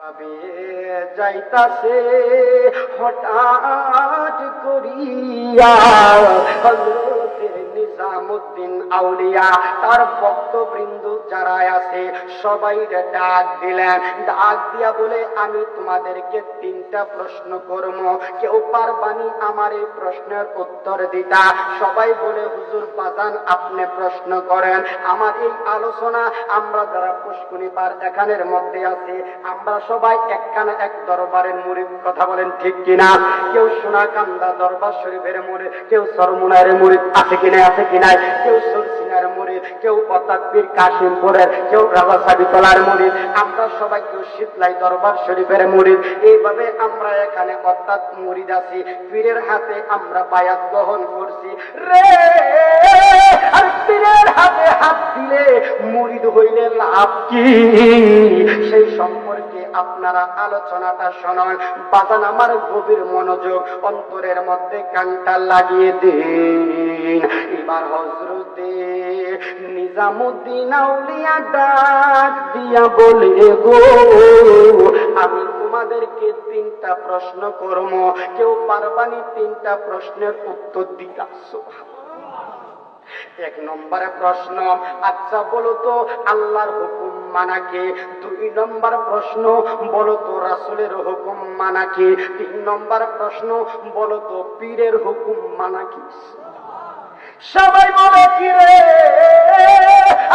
ভাবে যাইতাছে হঠাৎ করিয়া হযরত নিজামুদ্দিন আউলিয়া তার ভক্তবৃন্দ যারা আছে সবাইকে ডাক দিলেন। ডাক দিয়া বলে, আমি তোমাদেরকে তিনটা প্রশ্ন করব, কেউ পারবানি আমার এই প্রশ্নের উত্তর দিতা? সবাই বলে, হুজুর বাজান আপনি প্রশ্ন করেন। আমার এই আলোচনা আমরা যারা পুষ্কুনি পার এখানের মধ্যে আছি, আমরা সবাই একখানা এক দরবারের মুরিদ। কথা বলেন ঠিক কিনা? কেউ সোনাকান্দা দরবার শরীফের মুরিদ, কেউ সরমুনার মুরিদ আছে কিনা, আছে কিনা, কেউ সরসিনার মুরিদ, কেউ অতাকবীর কাশিমপুরের, কেউ রাজা সাবিতলার মুরিদ, আমরা সবাই কেউ শীতলাই দরবার শরীফের মুরিদ। এইভাবে আমরা এখানে অর্থাৎ মুরিদ আছি। পীরের হাতে আমরা বায়াত গ্রহণ করছি রে। আর পীরের হাতে হাত দিলে মুরিদ হইলে লাভ কি, সেই সম্পর্কে আপনারা আলোচনাটা শোনেন। বাজান আমার গভীর মনোযোগ, অন্তরের মধ্যে কানটা লাগিয়ে দিন। এবার হযরতে নিজামুদ্দিন আউলিয়া ডাক দিয়া বলে, গো আমি তোমাদেরকে তিনটা প্রশ্ন করব, কেউ পারবানি তিনটা প্রশ্নের উত্তর দিতে? এক নম্বরে প্রশ্ন, আচ্ছা বলো তো আল্লাহর হুকুম মানা কি? দুই নম্বর প্রশ্ন, বলো তো রাসূলের হুকুম মানা কি? তিন নম্বর প্রশ্ন, বলো তো পীরের হুকুম মানা কি? সবাই বলে, কি রে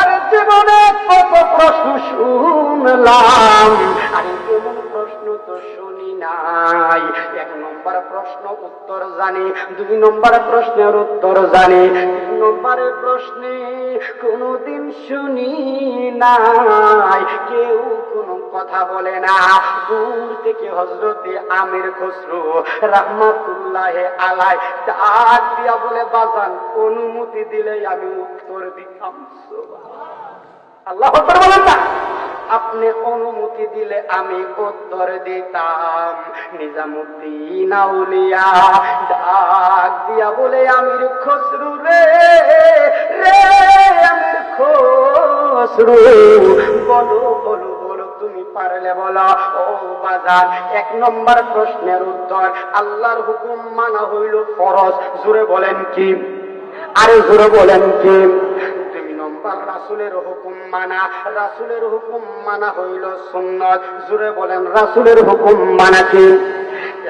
আরে জীবনে কত প্রশ্ন শুনলাম, আরে এমন প্রশ্ন তো শুনি নাই। এক নম্বর প্রশ্ন উত্তর জানি, দুই নম্বর প্রশ্নের উত্তর জানি, তিন নম্বরের প্রশ্নে কোনদিন শুনি নাই, কেউ কোনো কথা বলে না। দূর থেকে হযরতে আমির খসরু রাহমাতুল্লাহি আলাইহি ডাক দিয়া বলে, বাজান অনুমতি দিলে আমি উত্তর দিতাম। আল্লাহু আকবার বলেন না? আপনি অনুমতি দিলে আমি উত্তর দিতাম। নিজামুদ্দিন আউলিয়া ডাক দিয়া বলে, আমির খসরু রে রে আমির খসরু, বলো বলো বলো, তুমি পারলে বলো। ও বাজার, এক নম্বর প্রশ্নের উত্তর, আল্লাহর হুকুম মানা হইল ফরজ। জোরে বলেন কি? আরে জোরে বলেন কি? রাসূলের হুকুম মানা, রাসূলের হুকুম মানা হইল সুন্নাত। জোরে বলেন রাসূলের হুকুম মানা কি?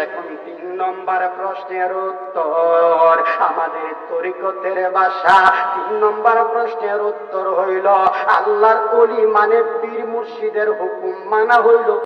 এখন তিন নম্বর প্রশ্নের উত্তর, আমাদের তরিকতের ভাষা তিন নম্বর প্রশ্নের উত্তর হইল আল্লাহর ওলি মানে পীর মুর্শিদের হুকুম মানা হইল